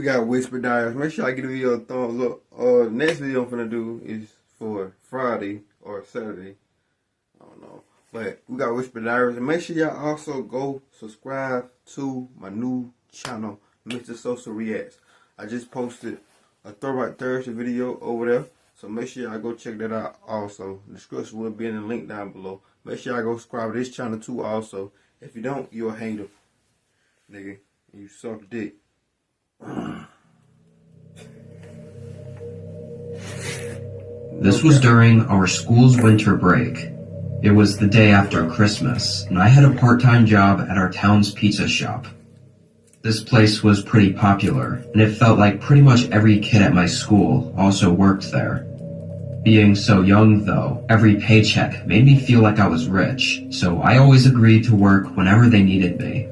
We got Whisper Diaries. Make sure I give the video a thumbs up. Next video I'm finna do is for Friday or Saturday. I don't know. But we got Whisper Diaries. And make sure y'all also go subscribe to my new channel, Mr. Social Reacts. I just posted a Throwback Thursday video over there. So make sure y'all go check that out also. The description will be in the link down below. Make sure y'all go subscribe to this channel too also. If you don't, you're a hater. Nigga, you suck dick. This was during our school's winter break. It was the day after Christmas, and I had a part-time job at our town's pizza shop. This place was pretty popular, and it felt like pretty much every kid at my school also worked there. Being so young, though, every paycheck made me feel like I was rich, so I always agreed to work whenever they needed me.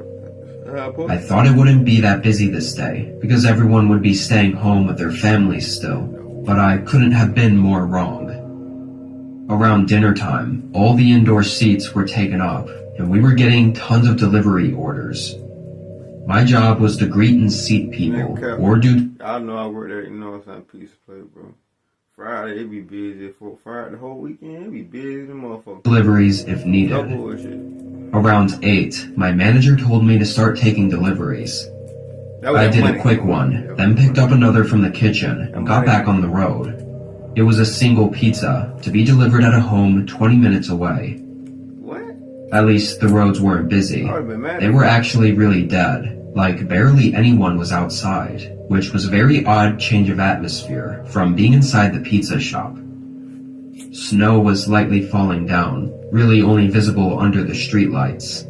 I thought it wouldn't be that busy this day, because everyone would be staying home with their families still, but I couldn't have been more wrong. Around dinner time, all the indoor seats were taken up, and we were getting tons of delivery orders. My job was to greet and seat people, or do... I know I work there, you know it's not pizza place, bro. Friday, it be busy. For Friday, the whole weekend, it be busy, motherfucker. Deliveries if needed. Around 8, my manager told me to start taking deliveries. I did a quick one, then picked up another from the kitchen and got back on the road. It was a single pizza to be delivered at a home 20 minutes away. What? At least the roads weren't busy. They were actually really dead, like barely anyone was outside, which was a very odd change of atmosphere from being inside the pizza shop. Snow was lightly falling down, really only visible under the streetlights.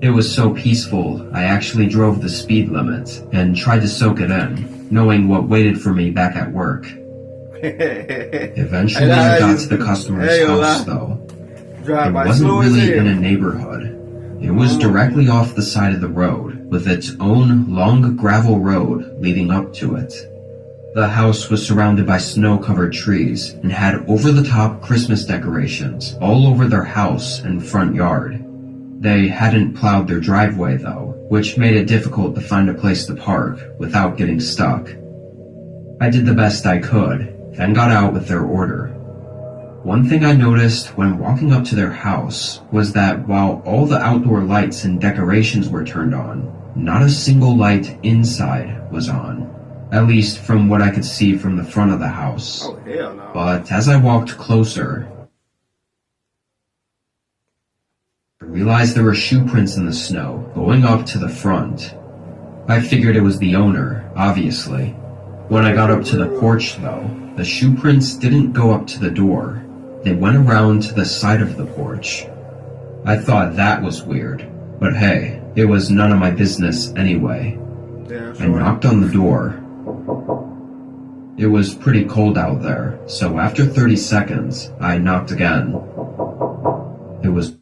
It was so peaceful, I actually drove the speed limit and tried to soak it in, knowing what waited for me back at work. Eventually I got to the customer's house though. It wasn't really in a neighborhood. It was directly off the side of the road, with its own long gravel road leading up to it. The house was surrounded by snow-covered trees and had over-the-top Christmas decorations all over their house and front yard. They hadn't plowed their driveway though, which made it difficult to find a place to park without getting stuck. I did the best I could, then got out with their order. One thing I noticed when walking up to their house was that while all the outdoor lights and decorations were turned on, not a single light inside was on. At least from what I could see from the front of the house. Oh, hell no. But as I walked closer, I realized there were shoe prints in the snow going up to the front. I figured it was the owner, obviously. When I got up to the porch though, the shoe prints didn't go up to the door. They went around to the side of the porch. I thought that was weird, but hey, it was none of my business anyway. I knocked on the door. It was pretty cold out there, so after 30 seconds, I knocked again. It was...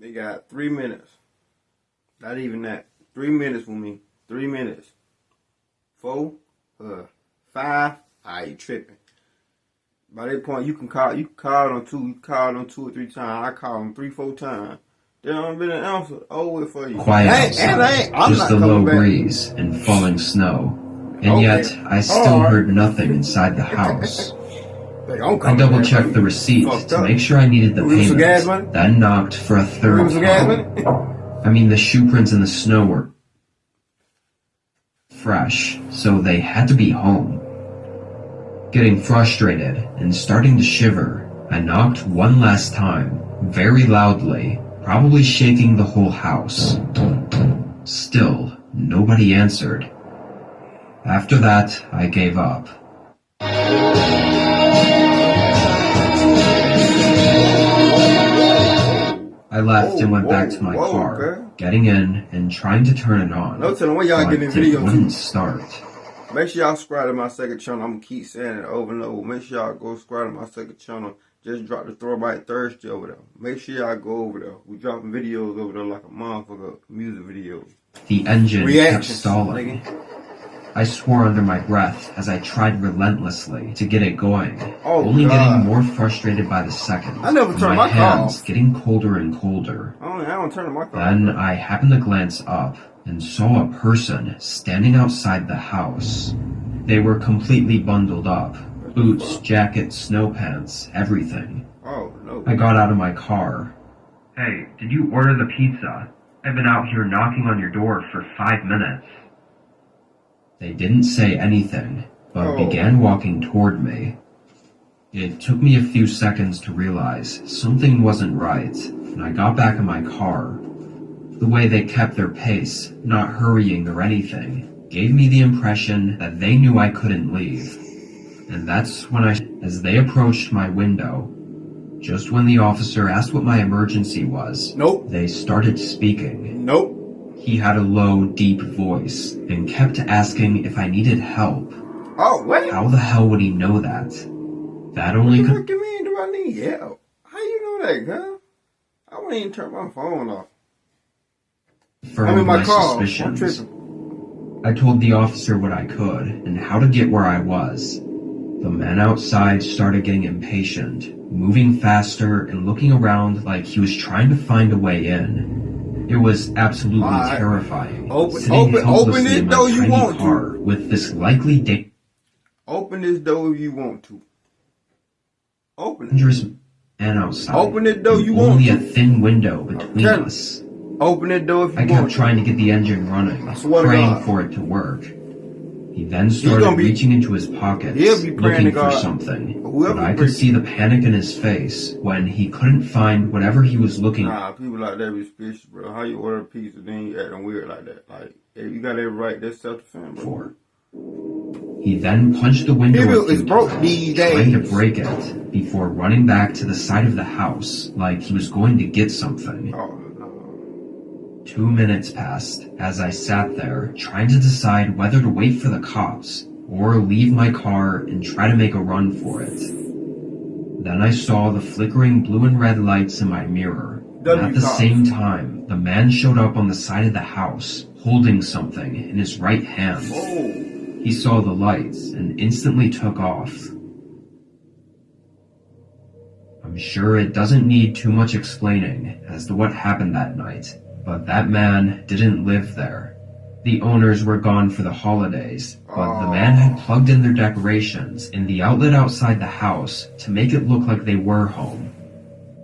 They got 3 minutes. Not even that. 3 minutes with me. 3 minutes. 4, 5. You tripping. By that point, you call them 2 or 3 times. I call them 3, 4 times. They don't been an answer. Over for you. Quiet outside, just a low breeze and falling snow. And yet, I still heard nothing inside the house. I double-checked the receipts to make sure I needed the payment, then knocked for a third time. I mean, the shoe prints in the snow were fresh, so they had to be home. Getting frustrated and starting to shiver, I knocked one last time, very loudly, probably shaking the whole house. Still, nobody answered. After that, I gave up. I left and went back to my car, getting in and trying to turn it on, no telling when y'all but getting it video wouldn't start. Make sure y'all subscribe to my second channel. I'm going to keep saying it over and over. Make sure y'all go subscribe to my second channel. Just dropped the Throwback Thursday over there. Make sure y'all go over there. We dropping videos over there like a motherfucker, music videos. The engine kept stalling. I swore under my breath as I tried relentlessly to get it going, only getting more frustrated by the second. I never turned my hands getting colder and colder. I don't turn my car Then I happened to glance up and saw a person standing outside the house. They were completely bundled up. Boots, jacket, snow pants, everything. Oh, no. I got out of my car. Hey, did you order the pizza? I've been out here knocking on your door for 5 minutes. They didn't say anything, but began walking toward me. It took me a few seconds to realize something wasn't right, and I got back in my car. The way they kept their pace, not hurrying or anything, gave me the impression that they knew I couldn't leave. And that's when as they approached my window, just when the officer asked what my emergency was, they started speaking. He had a low, deep voice and kept asking if I needed help. Oh, wait. How the hell would he know that? That only could... What do you mean, do I need help? How you know that, huh? I wouldn't even turn my phone off. I'm in my car. Suspicions. I told the officer what I could and how to get where I was. The man outside started getting impatient, moving faster and looking around like he was trying to find a way in. It was absolutely terrifying. Open this door you want to. With this likely Open this door if you want to. Open it. Dangerous man outside. Open the door you want to. Only a thin window between us. Open the door if you want to. I kept trying to get the engine running, praying for it to work. He then started reaching into his pockets, looking for something, but I could see the panic in his face when he couldn't find whatever he was looking for. Nah, people like that be suspicious, bro. How you order a pizza, then you acting weird like that? Like, if you got every right, that's self-defense, bro. He then punched the window a few times, trying to break it, before running back to the side of the house like he was going to get something. 2 minutes passed as I sat there trying to decide whether to wait for the cops or leave my car and try to make a run for it. Then I saw the flickering blue and red lights in my mirror. And at the same time, the man showed up on the side of the house, holding something in his right hand. He saw the lights and instantly took off. I'm sure it doesn't need too much explaining as to what happened that night. But that man didn't live there. The owners were gone for the holidays, but the man had plugged in their decorations in the outlet outside the house to make it look like they were home.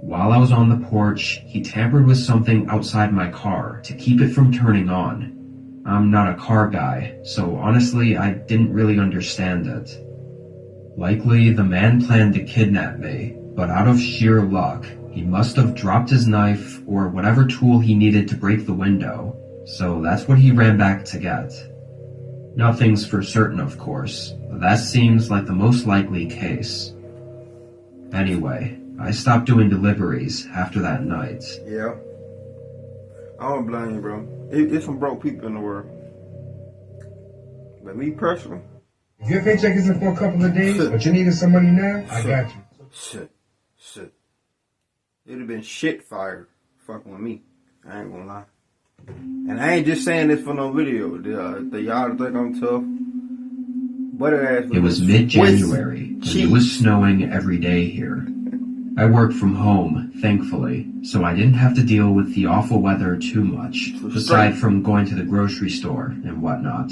While I was on the porch, he tampered with something outside my car to keep it from turning on. I'm not a car guy, so honestly I didn't really understand it. Likely the man planned to kidnap me, but out of sheer luck, he must have dropped his knife or whatever tool he needed to break the window, so that's what he ran back to get. Nothing's for certain, of course, but that seems like the most likely case. Anyway, I stopped doing deliveries after that night. Yeah. I don't blame you, bro. It's some broke people in the world. But me personally... If your paycheck isn't for a couple of days, but you needed some money now, I got you. Shit. It'd have been shit fired fucking with me. I ain't gonna lie. And I ain't just saying this for no video. The y'all think I'm tough. It was mid-January, and it was snowing every day here. I work from home, thankfully, so I didn't have to deal with the awful weather too much, aside from going to the grocery store and whatnot.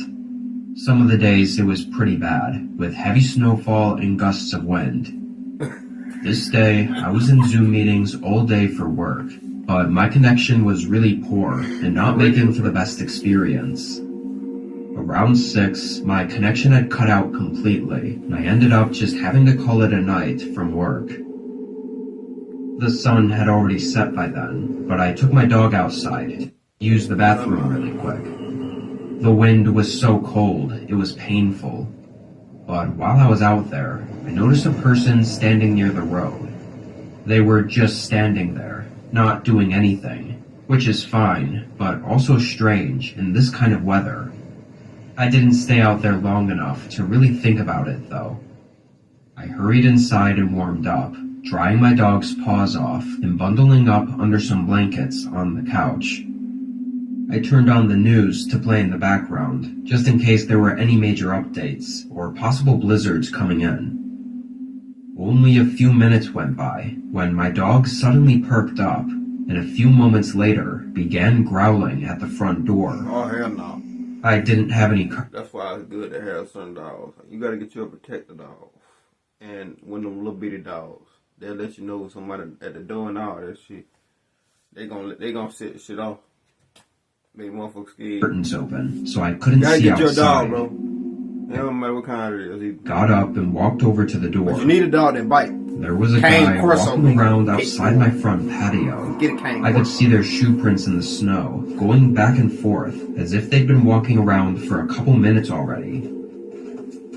Some of the days it was pretty bad, with heavy snowfall and gusts of wind. This day, I was in Zoom meetings all day for work, but my connection was really poor and not making for the best experience. Around 6, my connection had cut out completely, and I ended up just having to call it a night from work. The sun had already set by then, but I took my dog outside to use the bathroom really quick. The wind was so cold, it was painful. But while I was out there, I noticed a person standing near the road. They were just standing there, not doing anything, which is fine, but also strange in this kind of weather. I didn't stay out there long enough to really think about it, though. I hurried inside and warmed up, drying my dog's paws off and bundling up under some blankets on the couch. I turned on the news to play in the background, just in case there were any major updates or possible blizzards coming in. Only a few minutes went by when my dog suddenly perked up and a few moments later began growling at the front door. Oh, hell no. I didn't have any... That's why it's good to have certain dogs. You gotta get you a protector dog. And when them little bitty dogs, they'll let you know somebody at the door and all that shit. They gonna set shit off. Make motherfuckers scared. Curtains open, so I couldn't see outside. Gotta get your dog, bro. It don't matter what kind it is. Got up and walked over to the door. But you need a dog that bite. There was a guy walking around outside my front patio. I could see their shoe prints in the snow, going back and forth, as if they'd been walking around for a couple minutes already.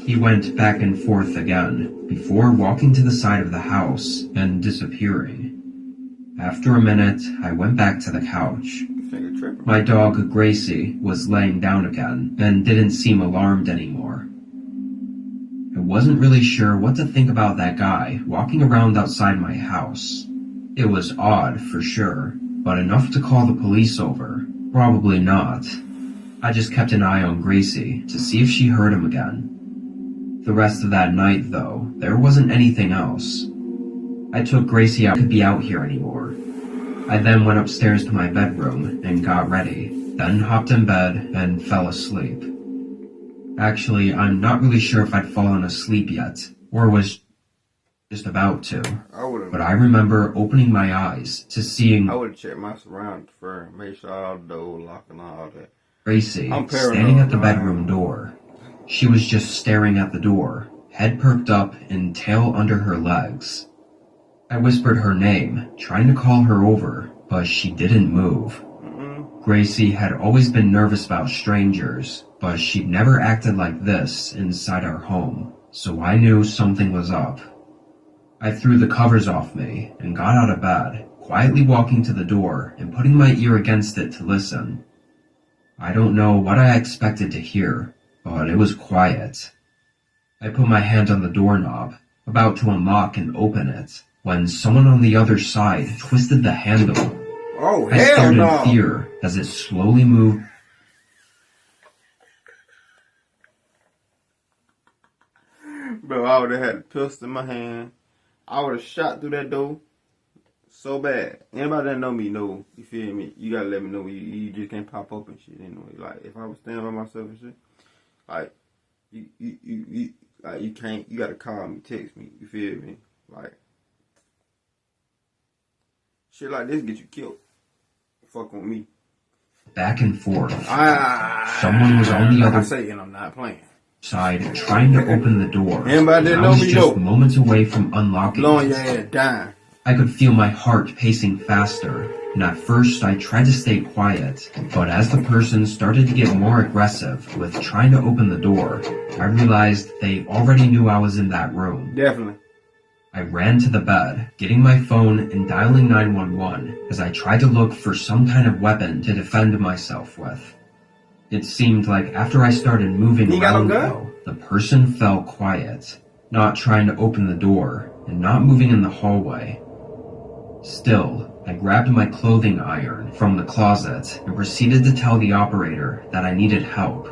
He went back and forth again, before walking to the side of the house and disappearing. After a minute, I went back to the couch. My dog, Gracie, was laying down again, and didn't seem alarmed anymore. I wasn't really sure what to think about that guy walking around outside my house. It was odd, for sure, but enough to call the police over. Probably not. I just kept an eye on Gracie to see if she heard him again. The rest of that night, though, there wasn't anything else. I took Gracie out. I could be out here anymore. I then went upstairs to my bedroom and got ready, then hopped in bed and fell asleep. Actually, I'm not really sure if I'd fallen asleep yet, or was just about to. But I remember opening my eyes to seeing... I would've checked my surroundings first, make sure all the door locked and all that. Gracie, standing at the bedroom door. She was just staring at the door, head perked up and tail under her legs. I whispered her name, trying to call her over, but she didn't move. Gracie had always been nervous about strangers, but she'd never acted like this inside our home, so I knew something was up. I threw the covers off me and got out of bed, quietly walking to the door and putting my ear against it to listen. I don't know what I expected to hear, but it was quiet. I put my hand on the doorknob, about to unlock and open it, when someone on the other side twisted the handle. Oh, I stared in fear as it slowly moved. Bro, I would have had a pistol in my hand. I would have shot through that door so bad. Anybody that know me know, you feel me? You gotta let me know. You just can't pop up and shit anyway. Like, if I was standing by myself and shit, like, you can't, you gotta call me, text me, you feel me? Like, shit like this get you killed. Fuck with me. Back and forth. Someone was on the other side. I'm not playing. Side, trying to open the door. Anybody that know me know. I was just moments away from unlocking blowing your ass down. I could feel my heart pacing faster, and at first I tried to stay quiet, but as the person started to get more aggressive with trying to open the door, I realized they already knew I was in that room. Definitely. I ran to the bed, getting my phone and dialing 911 as I tried to look for some kind of weapon to defend myself with. It seemed like after I started moving around though, the person fell quiet, not trying to open the door and not moving in the hallway. Still, I grabbed my clothing iron from the closet and proceeded to tell the operator that I needed help.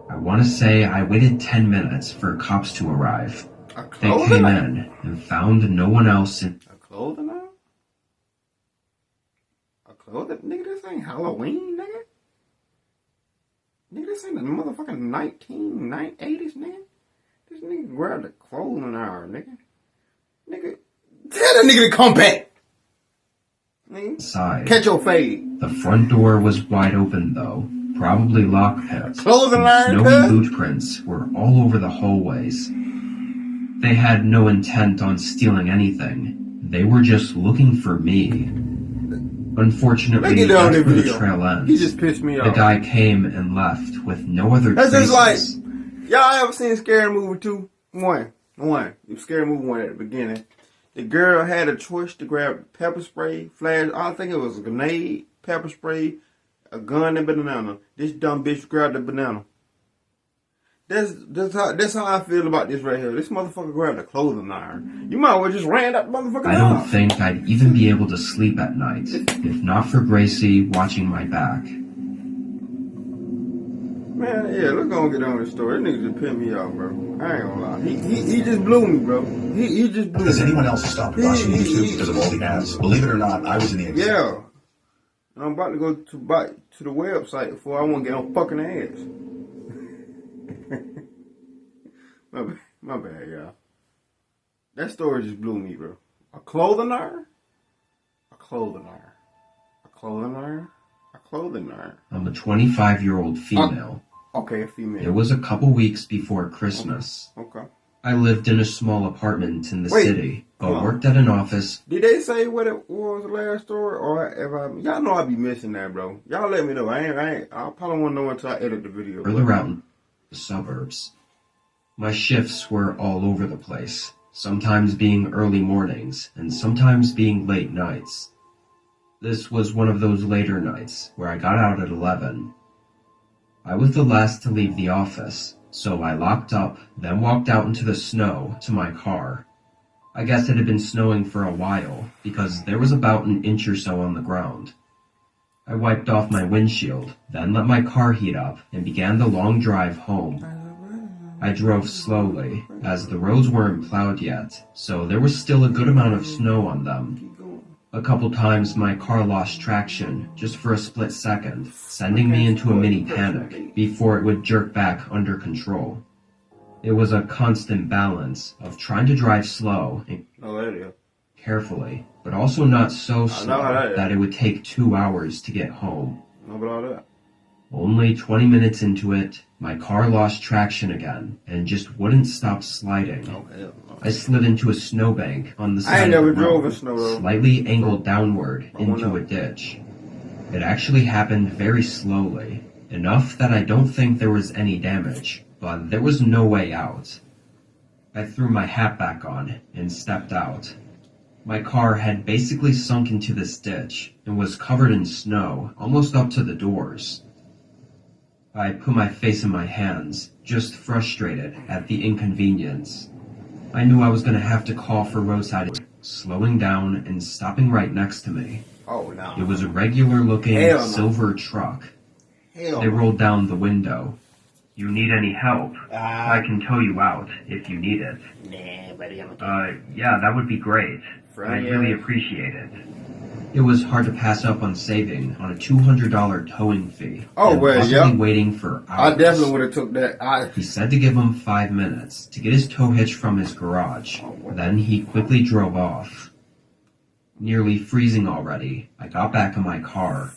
I want to say I waited 10 minutes for cops to arrive. They came in and found no one else in... A clothing iron? A clothing? Nigga, this ain't Halloween, nigga. Nigga, this ain't the motherfucking 1980s, nigga. This nigga grabbed a clothing iron, nigga. Nigga, tell that nigga to come back. Nigga, side. Catch your fade. The front door was wide open, though. Probably lockpicked. Clothing iron, snowy boot prints were all over the hallways. They had no intent on stealing anything. They were just looking for me. Unfortunately, that's where the trail ends. He just pissed me off. The guy came and left with no other traces. That's just like, y'all ever seen Scary Movie 2? One. Scary Movie 1 at the beginning. The girl had a choice to grab pepper spray, flash, I think it was a grenade, pepper spray, a gun, and banana. This dumb bitch grabbed the banana. That's how I feel about this right here. This motherfucker grabbed a clothing iron. You might as well just ran that motherfucker I don't off. think I'd even be able to sleep at night if not for Gracie watching my back. Man, yeah, let's go and get on this story. This nigga just pissed me off, bro. I ain't gonna lie. He just blew me, bro. He just blew me. Has anyone else stopped watching YouTube because of all the ads? Believe it or not, I was in the exact. Yeah. I'm about to go to the website before I want to get on fucking ads. my bad, y'all. That story just blew me, bro. A clothing iron? A clothing iron. A clothing iron? A clothing iron. I'm a 25-year-old female. Okay, a female. It was a couple weeks before Christmas. Okay. I lived in a small apartment in the city, but worked at an office. Did they say what it was the last story, or y'all know I be missing that, bro? Y'all let me know. I probably won't know until I edit the video. Further out in the suburbs. My shifts were all over the place, sometimes being early mornings and sometimes being late nights. This was one of those later nights where I got out at 11. I was the last to leave the office, so I locked up, then walked out into the snow to my car. I guess it had been snowing for a while, because there was about an inch or so on the ground. I wiped off my windshield, then let my car heat up, and began the long drive home. I drove slowly, as the roads weren't plowed yet, so there was still a good amount of snow on them. A couple times my car lost traction, just for a split second, sending me into a mini panic before it would jerk back under control. It was a constant balance of trying to drive slow and carefully, but also not so slow that it would take 2 hours to get home. Only 20 minutes into it, my car lost traction again and just wouldn't stop sliding. I slid into a snowbank on the side of the road, slightly angled downward into a ditch. It actually happened very slowly, enough that I don't think there was any damage, but there was no way out. I threw my hat back on and stepped out. My car had basically sunk into this ditch and was covered in snow almost up to the doors. I put my face in my hands, just frustrated at the inconvenience. I knew I was going to have to call for roadside, slowing down and stopping right next to me. Oh, no. It was a regular-looking silver truck. They rolled down the window. You need any help? I can tow you out if you need it. Nah, buddy, yeah, that would be great. I'd really appreciate it. It was hard to pass up on saving on a $200 towing fee. Oh, well, yeah. Waiting for hours. I definitely would have took that. He said to give him 5 minutes to get his tow hitch from his garage. Then he quickly drove off. Nearly freezing already, I got back in my car.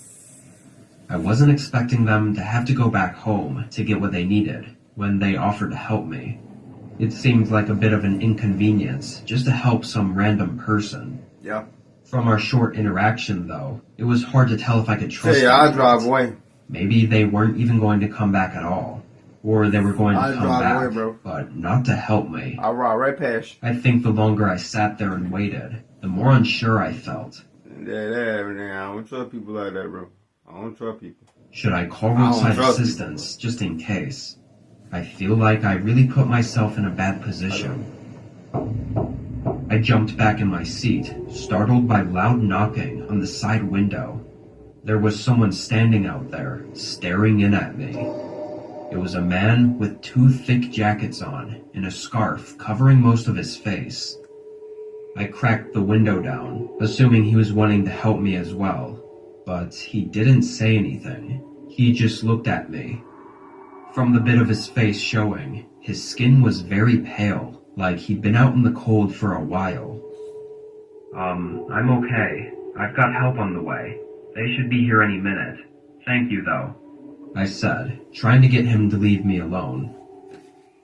I wasn't expecting them to have to go back home to get what they needed when they offered to help me. It seemed like a bit of an inconvenience just to help some random person. Yeah. From our short interaction, though, it was hard to tell if I could trust them. I'll drive away. Maybe they weren't even going to come back at all. Or they were going to come back, away, bro. But not to help me. I'll ride right past you. I think the longer I sat there and waited, the more unsure I felt. Yeah, I don't trust people like that, bro. I don't trust people. Should I call roadside assistance, just in case? I feel like I really put myself in a bad position. I jumped back in my seat, startled by loud knocking on the side window. There was someone standing out there, staring in at me. It was a man with 2 thick jackets on and a scarf covering most of his face. I cracked the window down, assuming he was wanting to help me as well, but he didn't say anything. He just looked at me. From the bit of his face showing, his skin was very pale, like he'd been out in the cold for a while. I'm okay. I've got help on the way. They should be here any minute. Thank you, though, I said, trying to get him to leave me alone.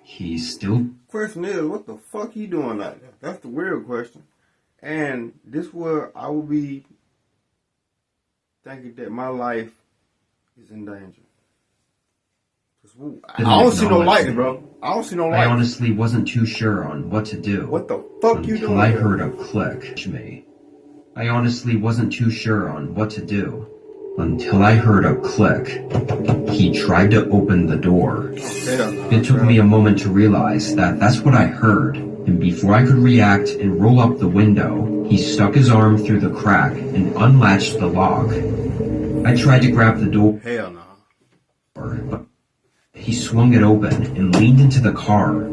He still... Question is, what the fuck he doing like that? That's the weird question. And this where I will be thinking that my life is in danger. I don't see no light, bro. I don't see no light. I honestly wasn't too sure on what to do. What the fuck you doing? Until I heard a click. I honestly wasn't too sure on what to do until I heard a click. He tried to open the door. It took me a moment to realize that that's what I heard, and before I could react and roll up the window, he stuck his arm through the crack and unlatched the lock. I tried to grab the door. Hell no. But he swung it open and leaned into the car.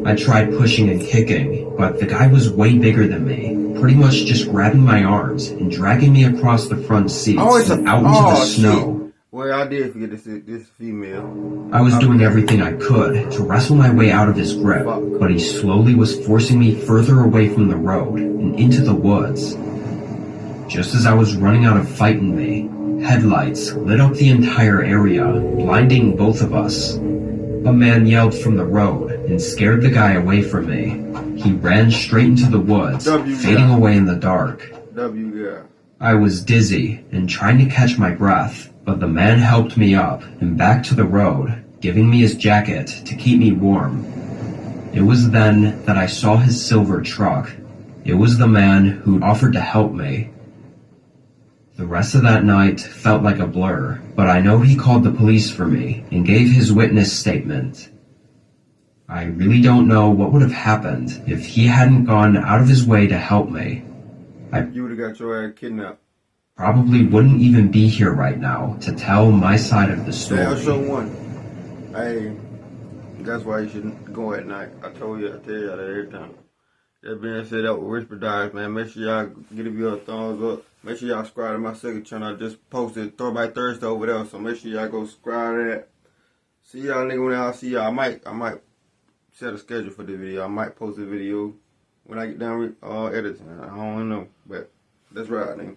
I tried pushing and kicking, but the guy was way bigger than me, pretty much just grabbing my arms and dragging me across the front seats and out into the snow. Shit. Well, I did forget this female. I was doing everything I could to wrestle my way out of his grip, but he slowly was forcing me further away from the road and into the woods. Just as I was running out of fight in me, headlights lit up the entire area, blinding both of us. A man yelled from the road and scared the guy away from me. He ran straight into the woods, fading away in the dark. I was dizzy and trying to catch my breath, but the man helped me up and back to the road, giving me his jacket to keep me warm. It was then that I saw his silver truck. It was the man who offered to help me. The rest of that night felt like a blur, but I know he called the police for me and gave his witness statement. I really don't know what would have happened if he hadn't gone out of his way to help me. You would have got your ass kidnapped. Probably wouldn't even be here right now to tell my side of the story. I'll show one. Hey, that's why you shouldn't go at night. I tell you that every time. That being said, that was Whisper Diaries, man. Make sure y'all give you a thumbs up. Make sure y'all subscribe to my second channel. I just posted Throwback Thursday over there, so make sure y'all go subscribe to that. See y'all nigga when I see y'all. I might set a schedule for the video. I might post a video when I get done editing. I don't know, but that's right, nigga.